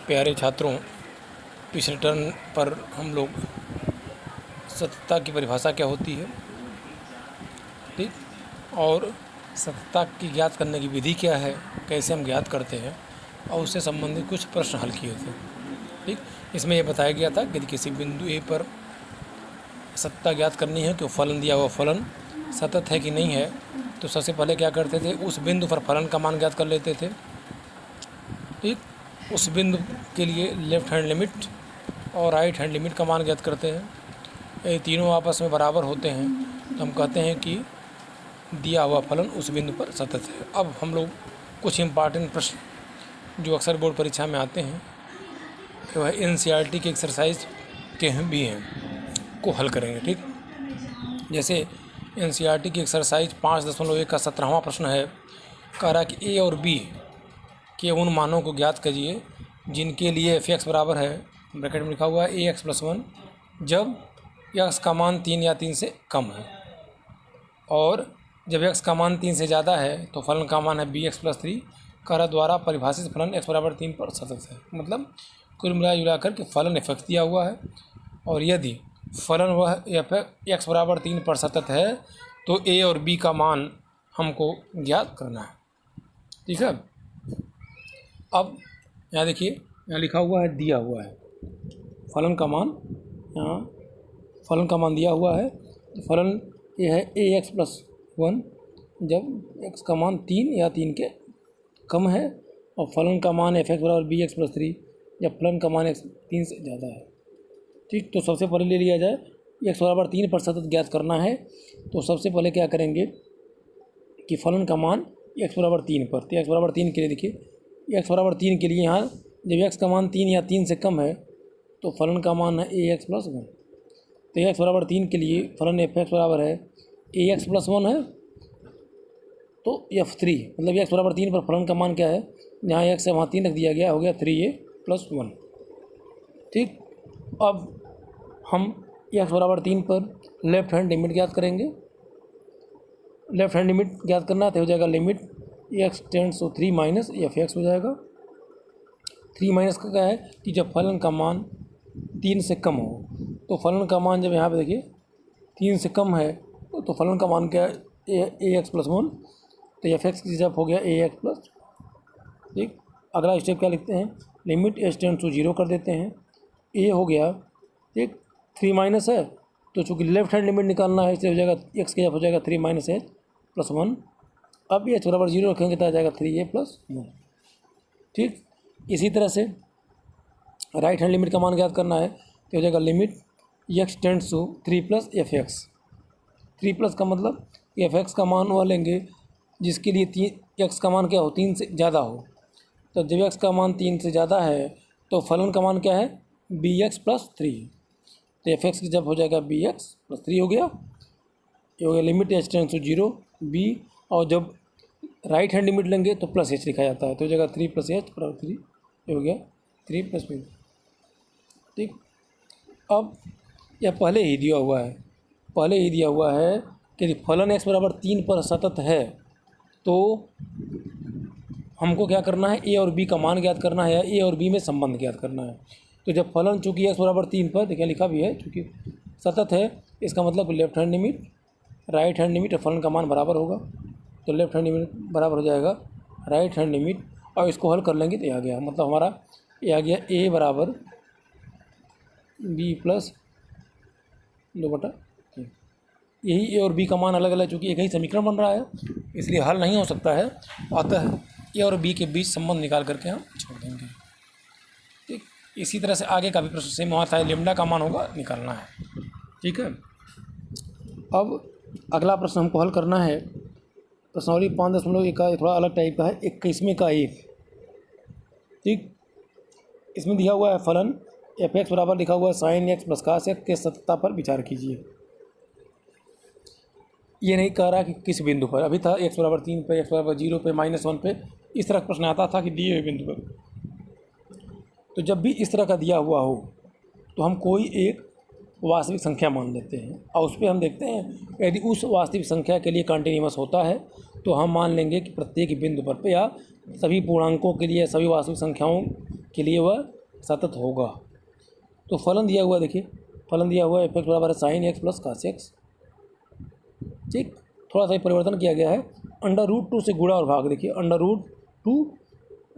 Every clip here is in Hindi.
प्यारे छात्रों, पिछले टर्न पर हम लोग सततता की परिभाषा क्या होती है, ठीक, और सततता की ज्ञात करने की विधि क्या है, कैसे हम ज्ञात करते हैं, और उससे संबंधित कुछ प्रश्न हल किए थे। ठीक, इसमें यह बताया गया था कि किसी बिंदु ए पर सततता ज्ञात करनी है कि फलन दिया हुआ फलन सतत है कि नहीं है, तो सबसे पहले क्या करते थे, उस बिंदु पर फलन का मान ज्ञात कर लेते थे। ठीक, उस बिंदु के लिए लेफ्ट हैंड लिमिट और राइट हैंड लिमिट का मान ज्ञात करते हैं। ये तीनों आपस में बराबर होते हैं तो हम कहते हैं कि दिया हुआ फलन उस बिंदु पर सतत है। अब हम लोग कुछ इम्पॉर्टेंट प्रश्न जो अक्सर बोर्ड परीक्षा में आते हैं, तो वह NCERT के एक्सरसाइज के भी हैं, को हल करेंगे। ठीक, जैसे NCERT की एक्सरसाइज 5.1 का 17वां प्रश्न है, कह रहा कि A और B के उन मानों को ज्ञात कीजिए जिनके लिए f(x) बराबर है, ब्रैकेट में लिखा हुआ है ax+1, जब x का मान 3 या 3 से कम है, और जब x का मान 3 से ज़्यादा है तो फलन का मान है bx+3। कर द्वारा परिभाषित फलन x बराबर 3 पर सतत है। मतलब कुल मिलाकर के फलन f(x) दिया हुआ है, और यदि फलन वह x बराबर 3 पर सतत है तो a और b का मान हमको ज्ञात करना है। ठीक है, अब यहाँ देखिए, यहाँ लिखा हुआ है दिया हुआ है फलन का मान, यहाँ फलन का मान दिया हुआ है, तो फलन ये है ax+1 जब x का मान 3 या 3 के कम है, और फलन का मान f(x) बराबर bx+3 जब फलन का मान 3 से ज़्यादा है। ठीक, तो सबसे पहले ले लिया जाए x बराबर 3 पर सतत ज्ञात करना है, तो सबसे पहले क्या करेंगे कि फलन का मान x बराबर 3 पर, तो x बराबर 3 के लिए देखिए, x बराबर 3 के लिए यहाँ जब x का मान 3 या 3 से कम है तो फलन का मान है ax+1। तो x बराबर 3 के लिए फलन f(x) बराबर है ax+1 है तो f3, मतलब x बराबर 3 पर फलन का मान क्या है, यहाँ x से वहाँ 3 रख दिया गया, हो गया 3a+1। ठीक, अब हम x बराबर 3 पर लेफ्ट हैंड लिमिट ज्ञात करेंगे। लेफ्ट हैंड लिमिट ज्ञात करना तो हो जाएगा limit x tends to 3 minus f(x) हो जाएगा। 3 माइनस का क्या है कि जब फलन का मान 3 से कम हो, तो फलन का मान जब यहाँ पे देखिए 3 से कम है तो फलन का मान क्या है ax+1, तो f(x) की जब हो गया ax+। ठीक, अगला स्टेप क्या लिखते हैं, लिमिट h टेंड्स टू 0 कर देते हैं, a हो गया। ठीक, 3 माइनस है तो चूँकि लेफ्ट हैंड लिमिट निकालना है इसलिए हो जाएगा x की जब हो जाएगा 3 माइनस h+1। अब h बराबर 0 रखेंगे तो आ जाएगा 3a+1। ठीक, इसी तरह से राइट हैंड लिमिट का मान ज्ञात करना है तो हो जाएगा limit x tends to 3 + f(x). 3 plus का मतलब f(x) का मान वह लेंगे जिसके लिए x का मान क्या हो, 3 से ज़्यादा हो। तो जब x का मान 3 से ज़्यादा है तो फलन का मान क्या है bx+3, तो f(x) की जब हो जाएगा bx+3 हो गया, ये हो गया limit h tends to 0 b, और जब राइट हैंड लिमिट लेंगे तो प्लस h लिखा जाता है, तो हो जाएगा 3 + h बराबर 3, ये हो गया 3 + b। ठीक, अब यह पहले ही दिया हुआ है कि फलन x बराबर 3 पर सतत है, तो हमको क्या करना है, a और b का मान ज्ञात करना है, या a और b में संबंध ज्ञात करना है। तो जब फलन चूँकि x बराबर 3 पर, देखिए लिखा भी है, चूँकि सतत है, इसका मतलब left hand limit right hand limit और फलन का मान बराबर होगा, तो लेफ्ट हैंड लिमिट बराबर हो जाएगा राइट हैंड लिमिट, और इसको हल कर लेंगे तो ये आ गया, मतलब हमारा ये आ गया a बराबर b+2/3। यही a और b का मान अलग अलग, चूँकि एक ही समीकरण बन रहा है इसलिए हल नहीं हो सकता है, अतः a और b के बीच संबंध निकाल करके हम छोड़ देंगे। ठीक, इसी तरह से आगे का भी प्रश्न सेम हुआ था, लैम्डा का मान होगा निकालना है। ठीक है, अब अगला प्रश्न हमको हल करना है, प्रश्नावली 5.1 का थोड़ा अलग टाइप का है, 21वें का 1। ठीक, इसमें दिया हुआ है फलन f(x) बराबर लिखा हुआ है sin x + cos x के सततता पर विचार कीजिए। ये नहीं कह रहा कि किस बिंदु पर, अभी था x बराबर 3 पे, x बराबर 0 पे, -1 पे, इस तरह का प्रश्न आता था कि दिए हुए बिंदु पर। तो जब भी इस तरह का दिया हुआ हो तो हम कोई एक वास्तविक संख्या मान लेते हैं, और उस पर हम देखते हैं यदि उस वास्तविक संख्या के लिए कंटिन्यूअस होता है तो हम मान लेंगे कि प्रत्येक बिंदु पर या सभी पूर्णांकों के लिए, सभी वास्तविक संख्याओं के लिए वह सतत होगा। तो फलन दिया हुआ, देखिए फलन दिया हुआ है f(x) बराबर है sine x plus cos x. ठीक, थोड़ा सा परिवर्तन किया गया है, अंडर रूट 2 से गुणा और भाग। देखिए अंडर रूट 2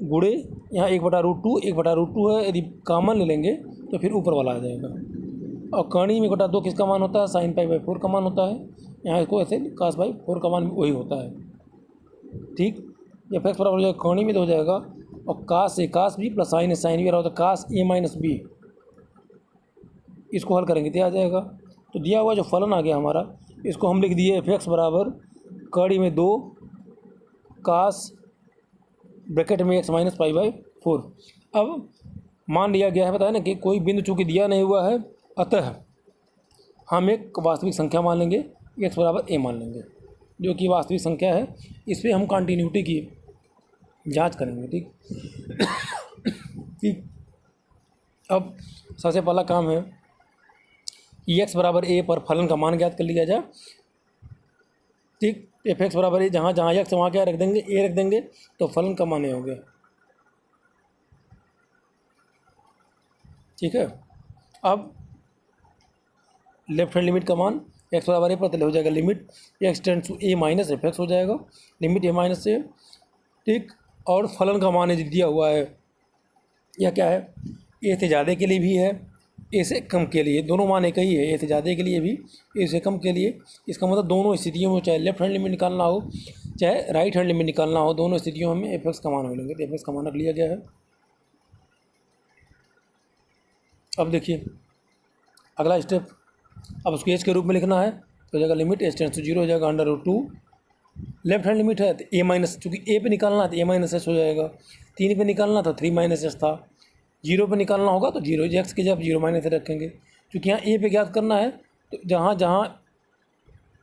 गुणे यहाँ 1/√2, 1/√2 है, यदि कॉमन ले लेंगे तो फिर ऊपर वाला आ जाएगा। और कर्ण में 1/2 किसका मान होता है? साइन पाई बाई 4 का मान होता है। यहाँ इसको ऐसे कास बाई 4 का मान वही होता है। ठीक, एफ एक्स बराबर हो जाएगा कर्ण में तो हो जाएगा, और कास से कास बी प्लस साइन है, साइन बी बराबर होता है कास ए माइनस बी। इसको हल करेंगे तो आ जाएगा। तो दिया हुआ जो फलन आ गया हमारा, इसको हम लिख दिए एफ एक्स बराबर कड़ी में 2 कास ब्रैकेट में एक्स माइनस पाई बाई 4। अब मान लिया गया है, बताया ना कि कोई बिंदु चूँकि दिया नहीं हुआ है, अतः हम एक वास्तविक संख्या मान लेंगे, एक्स बराबर ए मान लेंगे, जो कि वास्तविक संख्या है। इस पर हम कॉन्टीन्यूटी की जांच करेंगे। ठीक ठीक, अब सबसे पहला काम है कि एक्स बराबर ए पर फलन का मान ज्ञात कर लिया जाए। ठीक, एफ एक्स बराबर ए, जहाँ जहाँ एक्स वहाँ क्या रख देंगे? ए रख देंगे, तो फलन का मान ए हो गया। ठीक है, अब लेफ्ट हैंड लिमिट का मान एक्स बराबर ए पर हो जाएगा limit x tends to a minus f x हो जाएगा, लिमिट ए माइनस ए। ठीक, और फलन का मान है दिया हुआ है, यह क्या है? ए से ज़्यादा के लिए भी है, ए से कम के लिए, दोनों मान एक ही है, ए से ज़्यादा के लिए भी, ए से कम के लिए। इसका मतलब दोनों स्थितियों में, चाहे लेफ्ट हैंड लिमिट निकालना हो चाहे राइट हैंड लिमिट निकालना हो, दोनों स्थितियों में एफ एक्स का मान हो लेंगे। तो एफ एक्स का मान रख लिया गया है। अब देखिए अगला स्टेप, अब उसको एच के रूप में लिखना है, तो हो जाएगा लिमिट एच टेंड्स टू 0 हो जाएगा under root 2। Left hand limit है तो ए माइनस, चूँकि ए पे निकालना है तो ए माइनस एस हो जाएगा, 3 पे निकालना था 3 माइनस एस था, 0 पे निकालना होगा तो 0 एक्स के जब 0 माइनस एस रखेंगे। क्योंकि यहाँ ए पे ज्ञात करना है तो जहाँ जहाँ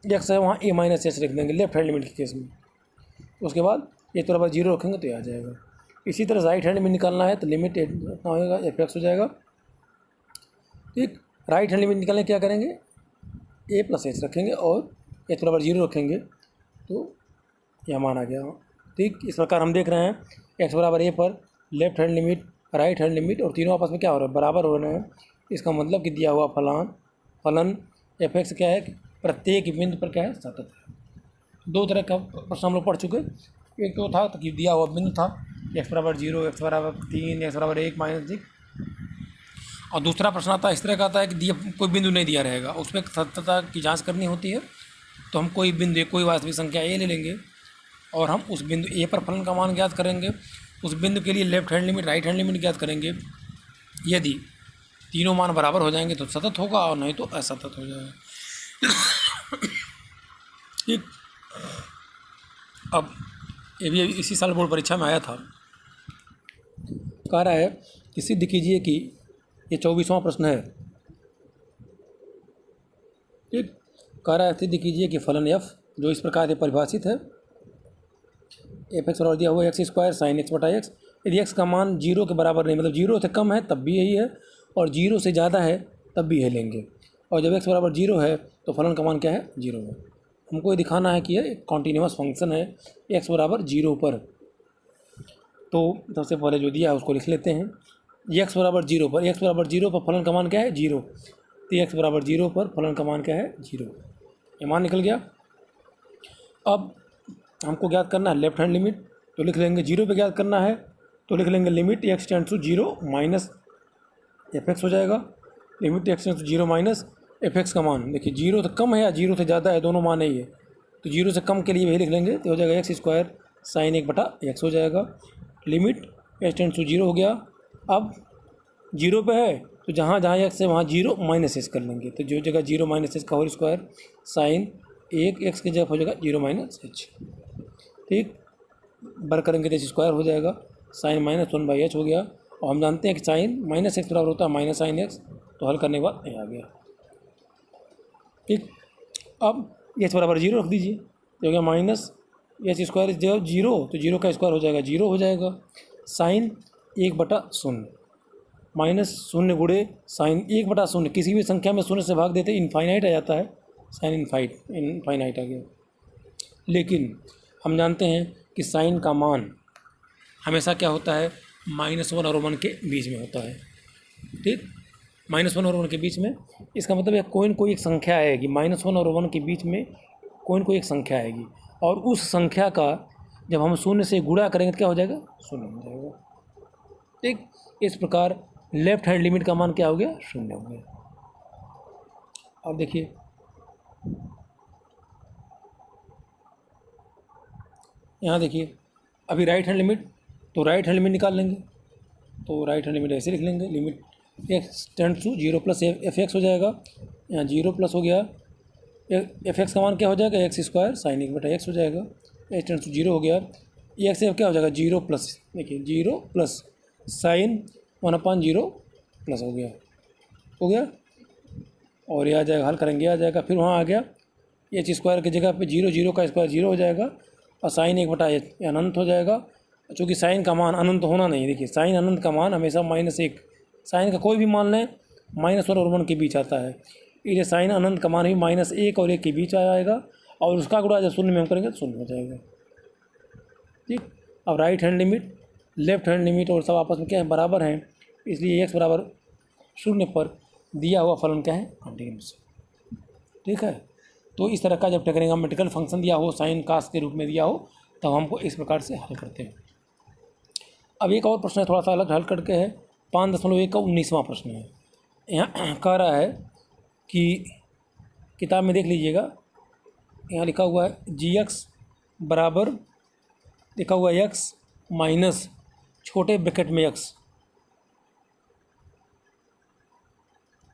एक्स है वहाँ ए माइनस एस रख देंगे लेफ्ट हैंड लिमिट के केस में। उसके बाद ए तो बराबर 0 रखेंगे तो आ जाएगा। इसी तरह राइट हैंड में निकालना है तो लिमिट इतना होगा एफ एक्स हो जाएगा। ठीक, राइट हैंड लिमिट निकालने क्या करेंगे? ए प्लस एच रखेंगे और एच बराबर 0 रखेंगे तो यह मान आ गया। ठीक, इस प्रकार हम देख रहे हैं एक्स बराबर ए पर left hand limit, right hand limit और तीनों आपस में क्या हो रहा है? बराबर हो रहे हैं। इसका मतलब कि दिया हुआ फलन एफ एक्स क्या है? प्रत्येक बिंदु पर क्या है? सतत है। दो तरह का प्रश्न हम लोग पढ़ चुके। एक तो था कि दिया हुआ बिंदु था एक्स बराबर 0, एक्स बराबर 3, एक्स बराबर 1 माइनस 1, और दूसरा प्रश्न आता है इस तरह का आता है कि दिया कोई बिंदु नहीं दिया रहेगा, उसमें सततता की जांच करनी होती है। तो हम कोई बिंदु, कोई वास्तविक संख्या ए ले लेंगे और हम उस बिंदु ए पर फलन का मान ज्ञात करेंगे। उस बिंदु के लिए left hand limit, right hand limit ज्ञात करेंगे। यदि तीनों मान बराबर हो जाएंगे तो सतत होगा, और नहीं तो असतत हो जाएगा। ठीक, अब ये भी इसी साल बोर्ड परीक्षा में आया था। कह रहा है कि सिद्ध कीजिए कि ये 24वां प्रश्न है। ठीक, कह रहा है सिद्ध कीजिए कि फलन एफ जो इस प्रकार से परिभाषित है, एफ एक्स बराबर दिया हुआ एक्स स्क्वायर साइन एक्स बटा एक्स, यदि एक्स का मान 0 के बराबर नहीं, मतलब 0 से कम है तब भी यही है, और 0 से ज़्यादा है तब भी यही लेंगे। और जब एक्स बराबर 0 है तो फलन का मान क्या है? 0 है। हमको ये दिखाना है कि यह एक कॉन्टीन्यूअस फंक्शन है एक्स बराबर 0 पर। तो सबसे पहले जो दिया है उसको लिख लेते हैं। एक्स बराबर 0 पर, एक्स बराबर 0 पर फलन का मान क्या है? 0। तो एक्स बराबर 0 पर फलन का मान क्या है? 0। ये मान निकल गया। अब हमको ज्ञात करना है लेफ्ट हैंड लिमिट, तो लिख लेंगे 0 पे ज्ञात करना है तो लिख लेंगे limit x tends to 0 minus f x हो जाएगा। Limit x tends to 0 minus f x का मान, देखिए 0 से कम है या 0 से ज़्यादा है, दोनों मान ही है। तो 0 से कम के लिए वही लिख लेंगे, तो हो जाएगा एक्स स्क्वायर साइन 1 बटा एक्स हो जाएगा। लिमिट एक्स टेंड्स टू 0 हो गया। अब 0 पे है तो जहाँ जहाँ एक्स है वहाँ 0 माइनस एच कर लेंगे, तो जो जगह 0 माइनस एच का होल स्क्वायर साइन 1 एक्स की जगह हो जाएगा 0 माइनस एच। ठीक, बर करेंगे तो एच स्क्वायर हो जाएगा, साइन माइनस 1/h हो गया। और हम जानते हैं कि साइन माइनस एक्स बराबर होता है माइनस साइन एक्स, तो हल करने के बाद ये आ गया। ठीक, अब एच बराबर 0 रख दीजिए, तो हो गया माइनस एच स्क्वायर जब 0 तो 0 का स्क्वायर हो जाएगा 0 हो जाएगा। साइन 1/0 माइनस 0 गुणे साइन 1/0, किसी भी संख्या में 0 से भाग देते इनफाइनाइट आ जाता है, साइन इनफाइनाइट आ गया। लेकिन हम जानते हैं कि साइन का मान हमेशा क्या होता है? -1 और 1 के बीच में होता है। ठीक, -1 और 1 के बीच में, इसका मतलब है कोई एक संख्या आएगी, -1 और 1 के बीच में कोई एक संख्या आएगी, और उस संख्या का जब हम शून्य से गुणा करेंगे तो क्या हो जाएगा, शून्य हो जाएगा। ठीक, इस प्रकार लेफ्ट हैंड लिमिट का मान क्या हो गया, शून्य हो गया। अब देखिए यहाँ देखिए, अभी राइट हैंड लिमिट, तो राइट हैंड लिमिट निकाल लेंगे, तो राइट हैंड लिमिट ऐसे लिख लेंगे, limit x tends to 0 plus f x हो जाएगा, यहाँ 0 प्लस हो गया, एफ एक्स का मान क्या हो जाएगा, एक्स स्क्वायर साइन 1/x हो जाएगा, x टेंड्स टू 0 हो गया, एक्स क्या हो जाएगा 0 प्लस, देखिए 0 प्लस साइन 1/0 प्लस हो गया, और ये आ जाएगा, हल करेंगे आ जाएगा, फिर वहाँ आ गया एच स्क्वायर की जगह पे 0 का स्क्वायर 0 हो जाएगा, और साइन 1/h अनंत हो जाएगा, चूँकि साइन का मान अनंत होना नहीं, देखिए साइन अनंत का मान हमेशा -1, साइन का कोई भी मान लें -1 और 1 के बीच आता है, इसलिए साइन अनंत का मान भी -1 और 1 के बीच आ जाएगा, और उसका गुणा जब शून्य में हम करेंगे तो शून्य हो जाएगा। ठीक, अब right hand limit, left hand limit और सब आपस में क्या है, बराबर हैं, इसलिए x बराबर 0 पर दिया हुआ फलन क्या है, कंटीन्यूअस। ठीक है, तो इस तरह का जब ट्रिग्नोमेट्रिकल फंक्शन दिया हो, साइन कास के रूप में दिया हो, तब हमको इस प्रकार से हल करते हैं। अब एक और प्रश्न है, थोड़ा सा अलग हल करके है, 5.1 का 19वां प्रश्न है। यहाँ कह रहा है कि किताब में देख लीजिएगा, यहाँ लिखा हुआ है gx बराबर, लिखा हुआ है x माइनस छोटे ब्रैकेट में x,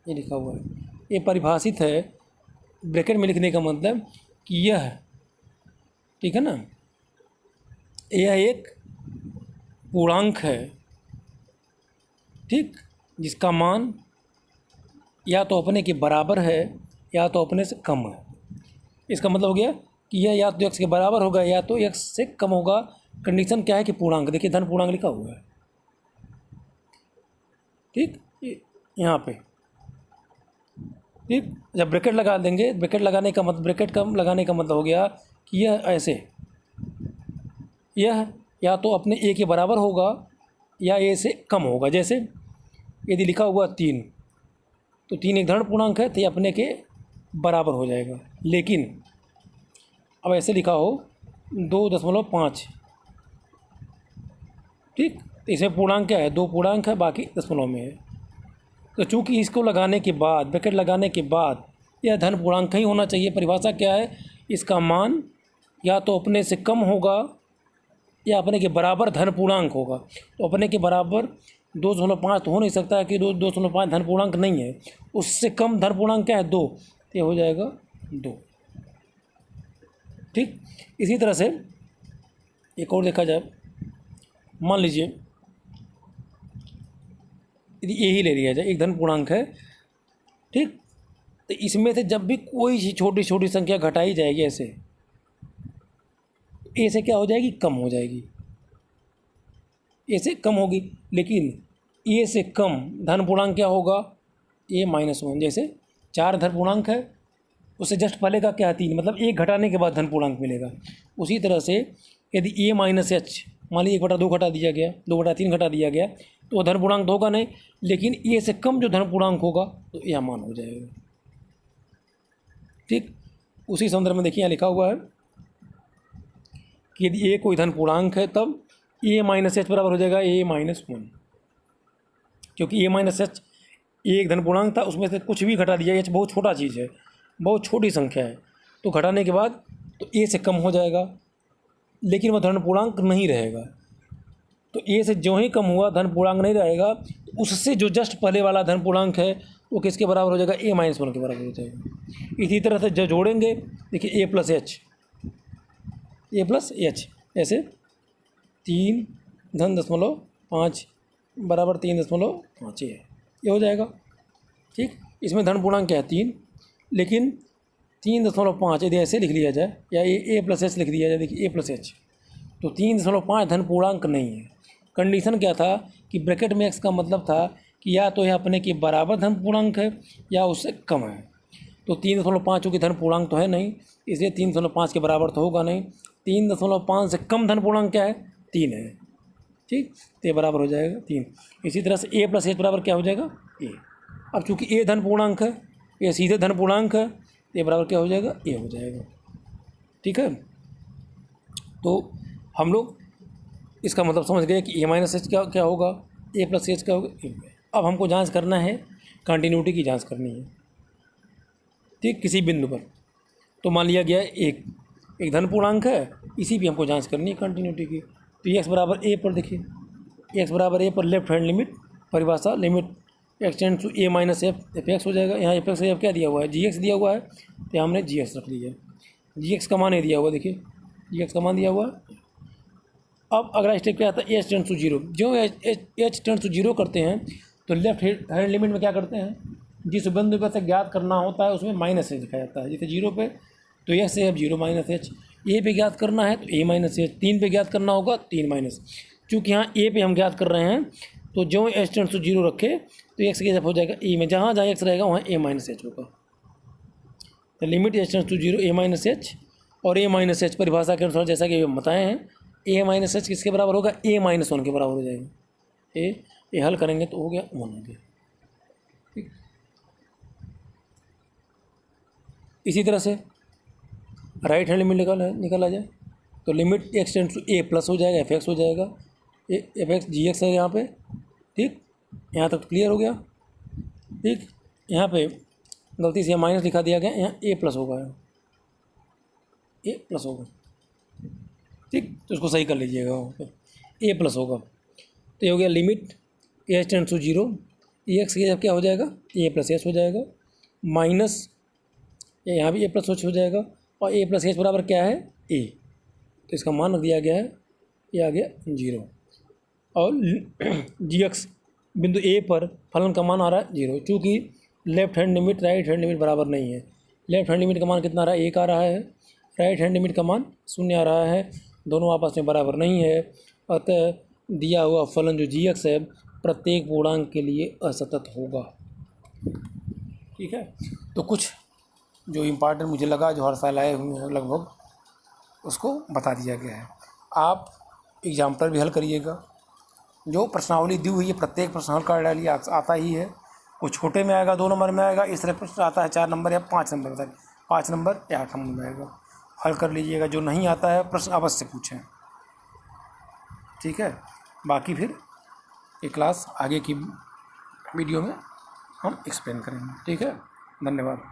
ये लिखा हुआ है, ये परिभाषित है, ब्रैकेट में लिखने का मतलब कि यह, ठीक है ना, यह एक पूर्णांक है, ठीक, जिसका मान या तो अपने के बराबर है या तो अपने से कम है। इसका मतलब हो गया कि यह या तो x के बराबर होगा या तो x से कम होगा। कंडीशन क्या है कि पूर्णांक, देखिए धन पूर्णांक लिखा हुआ है, ठीक, यहाँ पे, ठीक, जब ब्रैकेट लगा देंगे, ब्रैकेट लगाने का मतलब, ब्रैकेट का लगाने का मतलब हो गया कि यह ऐसे, यह या तो अपने a के बराबर होगा या a से कम होगा। जैसे यदि लिखा हुआ 3, तो 3 एक धन पूर्णांक है, तो ये अपने के बराबर हो जाएगा। लेकिन अब ऐसे लिखा हो 2.5, ठीक, तो इसमें पूर्णांक क्या है, 2 पूर्णांक है, बाकी दशमलव में है। तो चूंकि इसको लगाने के बाद, ब्रैकेट लगाने के बाद यह धन पूर्णांक ही होना चाहिए। परिभाषा क्या है, इसका मान या तो अपने से कम होगा या अपने के बराबर धन पूर्णांक होगा। तो अपने के बराबर 2.5 तो हो नहीं सकता है कि 2.5 धन पूर्णांक नहीं है, उससे कम धन पूर्णांक क्या है, 2, तो ये हो जाएगा 2। ठीक, इसी तरह से एक और देखा जाए, मान लीजिए यदि ए ही ले लिया जाए, एक धन पूर्णांक है, ठीक, तो इसमें से जब भी कोई छोटी छोटी संख्या घटाई जाएगी ऐसे, ए से क्या हो जाएगी, कम हो जाएगी, ए से कम होगी। लेकिन ए से कम धन पूर्णांक क्या होगा, a-1। जैसे 4 धन पूर्णांक है, उससे जस्ट पहले का क्या है, 3, मतलब 1 घटाने के बाद धन पूर्णांक मिलेगा। उसी तरह से यदि a-h, मान लीजिए 1/2 घटा दिया गया, 2/3 घटा दिया गया, तो धन पूर्णांक तो होगा नहीं, लेकिन ए से कम जो धन पूर्णांक होगा तो यह मान हो जाएगा। ठीक, उसी संदर्भ में देखिए यहाँ लिखा हुआ है कि यदि ए कोई धन पूर्णांक है, तब a-h बराबर हो जाएगा a-1, क्योंकि a-h एक धन पूर्णांक था, उसमें से कुछ भी घटा दिया, h बहुत छोटा चीज़ है, बहुत छोटी संख्या है, तो घटाने के बाद तो a से कम हो जाएगा, लेकिन वह धन पूर्णांक नहीं रहेगा। तो ए से जो ही कम हुआ धन पूर्णांक नहीं रहेगा, तो उससे जो जस्ट पहले वाला धन पूर्णांक है वो किसके बराबर हो जाएगा, a-1 के बराबर हो जाएगा। इसी तरह से जो जोड़ेंगे, देखिए a+h, ऐसे 3.5 बराबर 3.5 ये हो जाएगा। ठीक, इसमें धन पूर्णांक क्या है, 3, लेकिन 3.5 यदि ऐसे लिख लिया जाए या a+h लिख दिया जाए, देखिए a+h, तो 3.5 धन पूर्णांक नहीं है। कंडीशन क्या था कि ब्रैकेट में x का मतलब था कि या तो यह अपने के बराबर धन पूर्णांक है या उससे कम है। तो 3.5 चूँकि धन पूर्णांक तो है नहीं, इसलिए 3.5 के बराबर तो होगा नहीं। 3.5 से कम धन पूर्णांक क्या है, 3 है। ठीक, तो ये बराबर हो जाएगा 3। इसी तरह से a प्लस एच बराबर क्या हो जाएगा a। अब चूंकि a धन पूर्णांक है, ये सीधे धन पूर्णांक है, तो ये बराबर क्या हो जाएगा a हो जाएगा। ठीक है, तो हम लोग इसका मतलब समझ गए कि a माइनस एच क्या क्या होगा, a प्लस एच क्या होगा a होगा। अब हमको जांच करना है, कंटिन्यूटी की जांच करनी है, ठीक, किसी बिंदु पर। तो मान लिया गया एक धन पूर्णांक है, इसी भी हमको जांच करनी है कंटिन्यूटी की। तो एक्स बराबर a पर देखिए, एक्स बराबर a पर लेफ्ट हैंड लिमिट परिभाषा limit x tends to a minus f x हो जाएगा। यहाँ एफ एक्स एफ क्या दिया हुआ है, जी एक्स दिया हुआ है, तो हमने जी एक्स रख लिया। जी एक्स का मान ये दिया हुआ, देखिए जी एक्स का मान दिया हुआ है। अब अगला स्टेप क्या आता है, एच टेंड्स टू जीरो। जो एच टेंड्स टू जीरो करते हैं तो लेफ्ट हैंड लिमिट में क्या करते हैं, जिस बिंदु पर से ज्ञात करना होता है उसमें माइनस एच दिखाया जाता है। जैसे जीरो पे तो एक्स है, अब जीरो माइनस एच। ए पे ज्ञात करना है तो ए माइनस एच, 3 पे ज्ञात करना होगा 3 माइनस। चूँकि यहाँ ए पे हम ज्ञात कर रहे हैं तो जो एच टेंड्स टू जीरो रखे तो एक्स के जब हो जाएगा ए में, जहाँ जहाँ एक्स रहेगा वहाँ ए माइनस एच होगा। तो limit h tends to zero a minus h, और ए माइनस एच परिभाषा के अनुसार जैसा कि हम बताए हैं, ए माइनस एच किसके बराबर होगा, ए माइनस 1 के बराबर हो जाएगा। ए हल करेंगे तो हो गया 1 हो गया। ठीक, इसी तरह से राइट हैंड लिमिट निकाला जाए तो limit x tends to a plus हो जाएगा, एफ एक्स हो जाएगा, एफ एक्स जी एक्स है यहाँ पे। ठीक, यहाँ तक तो क्लियर हो गया। ठीक, यहाँ पे गलती से माइनस लिखा दिया गया, यहाँ ए प्लस होगा, ए प्लस होगा। ठीक, तो उसको सही कर लीजिएगा, वहाँ पे ए प्लस होगा। तो ये हो गया limit h tends to zero, a x के जब क्या हो जाएगा ए प्लस एच हो जाएगा, माइनस यहाँ भी ए प्लस एच हो जाएगा, और ए प्लस एच बराबर क्या है ए, तो इसका मान रख दिया गया है, ये आ गया 0। और जी एक्स बिंदु ए पर फलन का मान आ रहा है 0, चूँकि left hand limit right hand limit बराबर नहीं है। लेफ्ट हैंड लिमिट का मान कितना आ रहा है, 1 आ रहा है, राइट हैंड लिमिट का मान 0 आ रहा है, दोनों आपस में बराबर नहीं है। अतः दिया हुआ फलन जो जी एक्स है प्रत्येक पूर्णांक के लिए असतत होगा। ठीक है, तो कुछ जो इम्पॉर्टेंट मुझे लगा, जो हर साल आए हुए हैं लगभग, उसको बता दिया गया है। आप एग्जाम्पल भी हल करिएगा, जो प्रश्नावली दी हुई है प्रत्येक प्रश्न हल कर डालिए, आता ही है। वो छोटे में आएगा 2 नंबर में आएगा, इस तरह प्रश्न आता है 4 नंबर या 5 नंबर में, 5 नंबर या 8 नंबर में आएगा, हल कर लीजिएगा। जो नहीं आता है प्रश्न अवश्य पूछें। ठीक है, बाकी फिर ये क्लास आगे की वीडियो में हम एक्सप्लेन करेंगे। ठीक है, धन्यवाद।